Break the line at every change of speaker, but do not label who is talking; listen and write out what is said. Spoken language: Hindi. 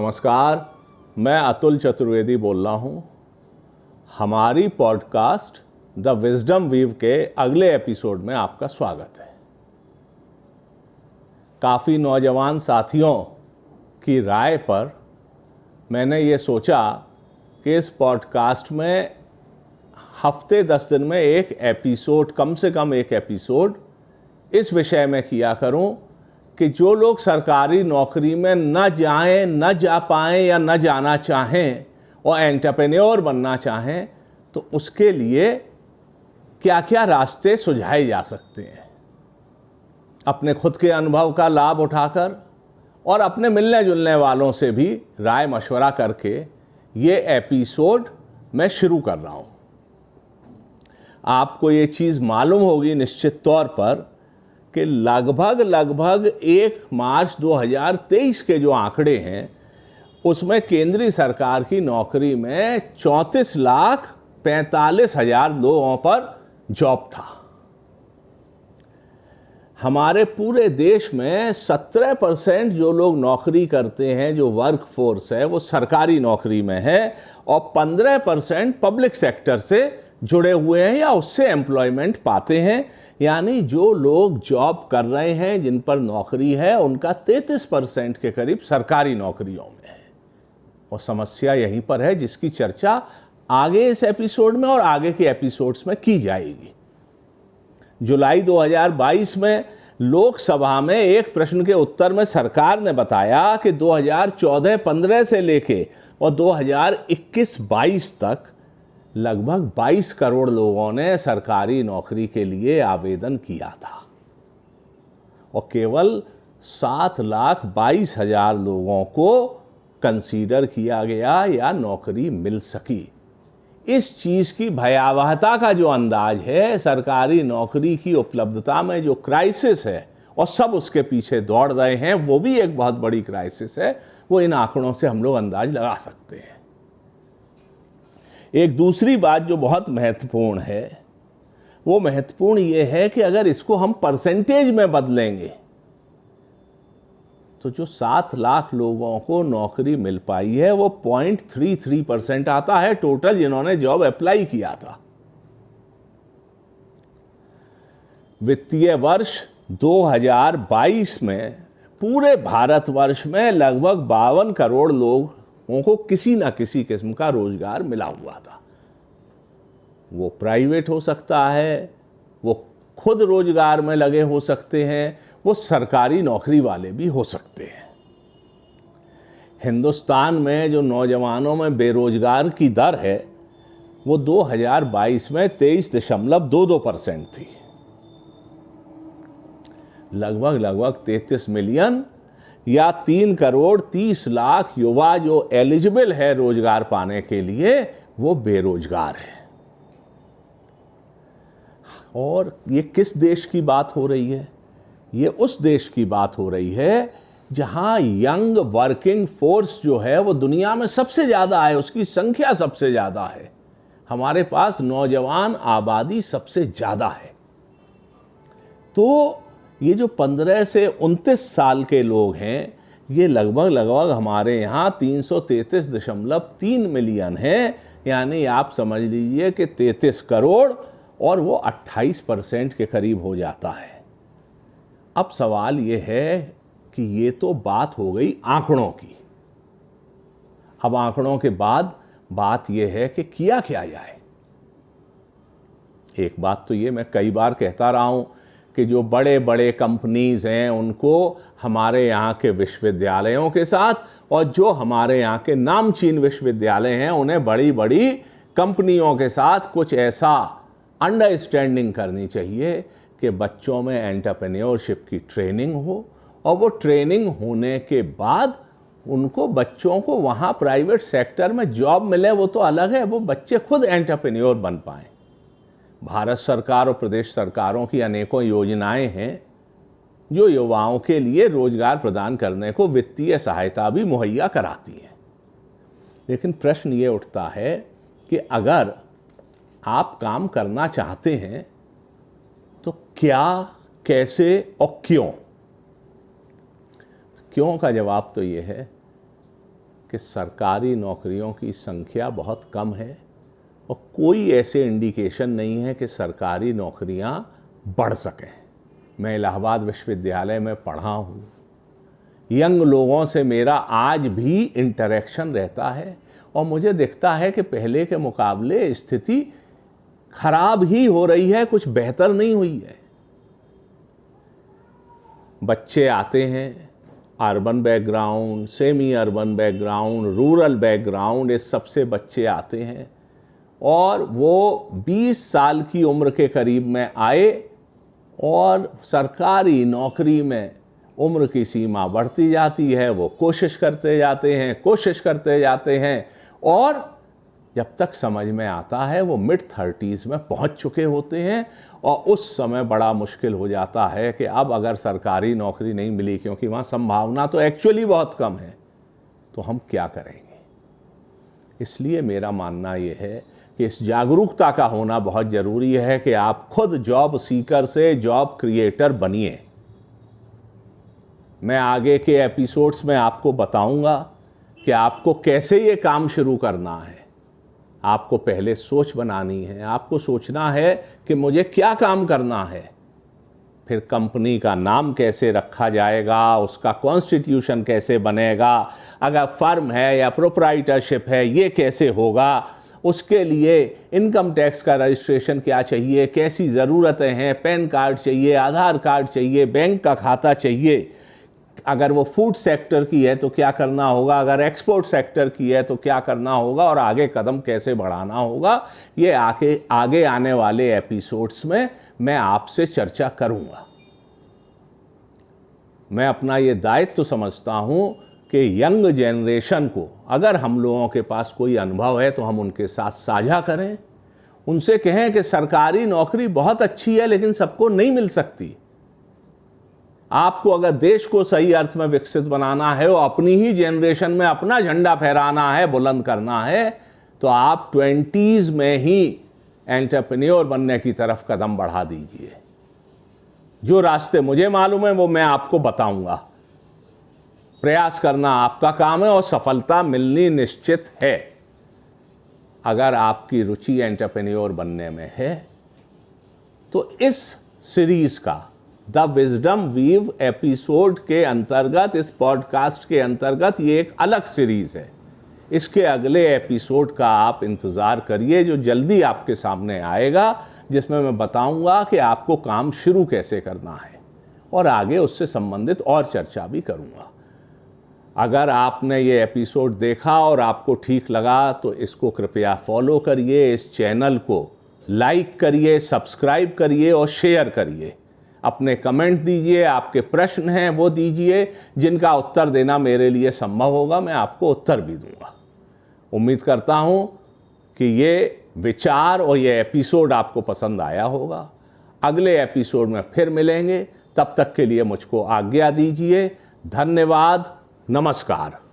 नमस्कार, मैं अतुल चतुर्वेदी बोल रहा हूँ। हमारी पॉडकास्ट द विजडम वीव के अगले एपिसोड में आपका स्वागत है। काफ़ी नौजवान साथियों की राय पर मैंने ये सोचा कि इस पॉडकास्ट में हफ्ते 10 दिन में एक एपिसोड, कम से कम एक एपिसोड इस विषय में किया करूं कि जो लोग सरकारी नौकरी में न जाएं, न जा पाएं या न जाना चाहें और एंटरप्रेन्योर बनना चाहें, तो उसके लिए क्या क्या रास्ते सुझाए जा सकते हैं। अपने खुद के अनुभव का लाभ उठाकर और अपने मिलने जुलने वालों से भी राय मशवरा करके ये एपिसोड मैं शुरू कर रहा हूँ। आपको ये चीज़ मालूम होगी निश्चित तौर पर कि लगभग 1 मार्च 2023 के जो आंकड़े हैं उसमें केंद्रीय सरकार की नौकरी में 34,45,000 लोगों पर जॉब था। हमारे पूरे देश में 17% जो लोग नौकरी करते हैं, जो वर्क फोर्स है, वो सरकारी नौकरी में है और 15% पब्लिक सेक्टर से जुड़े हुए हैं या उससे एम्प्लॉयमेंट पाते हैं। यानी जो लोग जॉब कर रहे हैं, जिन पर नौकरी है, उनका 33% के करीब सरकारी नौकरियों में है। और समस्या यहीं पर है जिसकी चर्चा आगे इस एपिसोड में और आगे के एपिसोड्स में की जाएगी। जुलाई 2022 में लोकसभा में एक प्रश्न के उत्तर में सरकार ने बताया कि 2014-15 से लेके और 2021-22 तक लगभग 22 करोड़ लोगों ने सरकारी नौकरी के लिए आवेदन किया था और केवल 7,22,000 लोगों को कंसीडर किया गया या नौकरी मिल सकी। इस चीज़ की भयावहता का जो अंदाज है, सरकारी नौकरी की उपलब्धता में जो क्राइसिस है और सब उसके पीछे दौड़ रहे हैं, वो भी एक बहुत बड़ी क्राइसिस है, वो इन आंकड़ों से हम लोग अंदाज लगा सकते हैं। एक दूसरी बात जो बहुत महत्वपूर्ण है, वो महत्वपूर्ण ये है कि अगर इसको हम परसेंटेज में बदलेंगे तो जो 7 लाख लोगों को नौकरी मिल पाई है वो 0.33% आता है टोटल जिन्होंने जॉब अप्लाई किया था। वित्तीय वर्ष 2022 में पूरे भारतवर्ष में लगभग 52 करोड़ लोगों को किसी ना किसी किस्म का रोजगार मिला हुआ था। वो प्राइवेट हो सकता है, वो खुद रोजगार में लगे हो सकते हैं, वो सरकारी नौकरी वाले भी हो सकते हैं। हिंदुस्तान में जो नौजवानों में बेरोजगार की दर है वो 2022 में 23.22% थी। लगभग 33 मिलियन या 3 करोड़ 30 लाख युवा जो एलिजिबल है रोजगार पाने के लिए, वो बेरोजगार है। और ये किस देश की बात हो रही है? ये उस देश की बात हो रही है जहां यंग वर्किंग फोर्स जो है वो दुनिया में सबसे ज़्यादा है, उसकी संख्या सबसे ज़्यादा है। हमारे पास नौजवान आबादी सबसे ज़्यादा है। तो ये जो 15 से 29 साल के लोग हैं, ये लगभग हमारे यहाँ 333.3 मिलियन है। यानी आप समझ लीजिए कि 33 करोड़ और वो 28% के करीब हो जाता है। अब सवाल ये है कि ये तो बात हो गई आंकड़ों की। अब आंकड़ों के बाद बात ये है कि किया क्या जाए। एक बात तो ये मैं कई बार कहता रहा हूं कि जो बड़े बड़े कंपनीज हैं उनको हमारे यहाँ के विश्वविद्यालयों के साथ, और जो हमारे यहाँ के नामचीन विश्वविद्यालय हैं उन्हें बड़ी बड़ी कंपनियों के साथ कुछ ऐसा अंडरस्टैंडिंग करनी चाहिए कि बच्चों में एंटरप्रेन्योरशिप की ट्रेनिंग हो और वो ट्रेनिंग होने के बाद उनको बच्चों को वहाँ प्राइवेट सेक्टर में जॉब मिले, वो तो अलग है, वो बच्चे खुद एंटरप्रेन्योर बन पाएं। भारत सरकार और प्रदेश सरकारों की अनेकों योजनाएं हैं जो युवाओं के लिए रोजगार प्रदान करने को वित्तीय सहायता भी मुहैया कराती हैं। लेकिन प्रश्न ये उठता है कि अगर आप काम करना चाहते हैं तो क्या, कैसे और क्यों? क्यों का जवाब तो ये है कि सरकारी नौकरियों की संख्या बहुत कम है और कोई ऐसे इंडिकेशन नहीं है कि सरकारी नौकरियां बढ़ सकें। मैं इलाहाबाद विश्वविद्यालय में पढ़ा हूँ, यंग लोगों से मेरा आज भी इंटरेक्शन रहता है और मुझे दिखता है कि पहले के मुकाबले स्थिति खराब ही हो रही है, कुछ बेहतर नहीं हुई है। बच्चे आते हैं urban background, semi urban background, rural background, इस सबसे बच्चे आते हैं और वो 20 साल की उम्र के करीब में आए और सरकारी नौकरी में उम्र की सीमा बढ़ती जाती है। वो कोशिश करते जाते हैं और जब तक समझ में आता है वो मिड 30s में पहुंच चुके होते हैं और उस समय बड़ा मुश्किल हो जाता है कि अब अगर सरकारी नौकरी नहीं मिली, क्योंकि वहाँ संभावना तो एक्चुअली बहुत कम है, तो हम क्या करेंगे। इसलिए मेरा मानना ये है कि इस जागरूकता का होना बहुत ज़रूरी है कि आप खुद जॉब सीकर से जॉब क्रिएटर बनिए। मैं आगे के एपिसोड्स में आपको बताऊंगा कि आपको कैसे ये काम शुरू करना है। आपको पहले सोच बनानी है, आपको सोचना है कि मुझे क्या काम करना है, फिर कंपनी का नाम कैसे रखा जाएगा, उसका कॉन्स्टिट्यूशन कैसे बनेगा, अगर फर्म है या प्रोप्राइटरशिप है ये कैसे होगा, उसके लिए इनकम टैक्स का रजिस्ट्रेशन क्या चाहिए, कैसी ज़रूरतें हैं, पैन कार्ड चाहिए, आधार कार्ड चाहिए, बैंक का खाता चाहिए, अगर वो फूड सेक्टर की है तो क्या करना होगा, अगर एक्सपोर्ट सेक्टर की है तो क्या करना होगा और आगे कदम कैसे बढ़ाना होगा। ये आगे आने वाले एपिसोड्स में मैं आपसे चर्चा करूंगा। मैं अपना ये दायित्व समझता हूं कि यंग जनरेशन को, अगर हम लोगों के पास कोई अनुभव है तो हम उनके साथ साझा करें, उनसे कहें कि सरकारी नौकरी बहुत अच्छी है लेकिन सबको नहीं मिल सकती। आपको अगर देश को सही अर्थ में विकसित बनाना है और अपनी ही जनरेशन में अपना झंडा फहराना है, बुलंद करना है, तो आप 20s में ही एंटरप्रेन्योर बनने की तरफ कदम बढ़ा दीजिए। जो रास्ते मुझे मालूम है वो मैं आपको बताऊंगा। प्रयास करना आपका काम है और सफलता मिलनी निश्चित है। अगर आपकी रुचि एंटरप्रेन्योर बनने में है तो इस सीरीज का द विजडम वीव एपिसोड के अंतर्गत, इस पॉडकास्ट के अंतर्गत ये एक अलग सीरीज है। इसके अगले एपिसोड का आप इंतज़ार करिए जो जल्दी आपके सामने आएगा, जिसमें मैं बताऊंगा कि आपको काम शुरू कैसे करना है और आगे उससे संबंधित और चर्चा भी करूंगा। अगर आपने ये एपिसोड देखा और आपको ठीक लगा तो इसको कृपया फॉलो करिए, इस चैनल को लाइक करिए, सब्सक्राइब करिए और शेयर करिए। अपने कमेंट दीजिए, आपके प्रश्न हैं वो दीजिए, जिनका उत्तर देना मेरे लिए संभव होगा मैं आपको उत्तर भी दूंगा। उम्मीद करता हूं कि ये विचार और ये एपिसोड आपको पसंद आया होगा। अगले एपिसोड में फिर मिलेंगे, तब तक के लिए मुझको आज्ञा दीजिए। धन्यवाद, नमस्कार।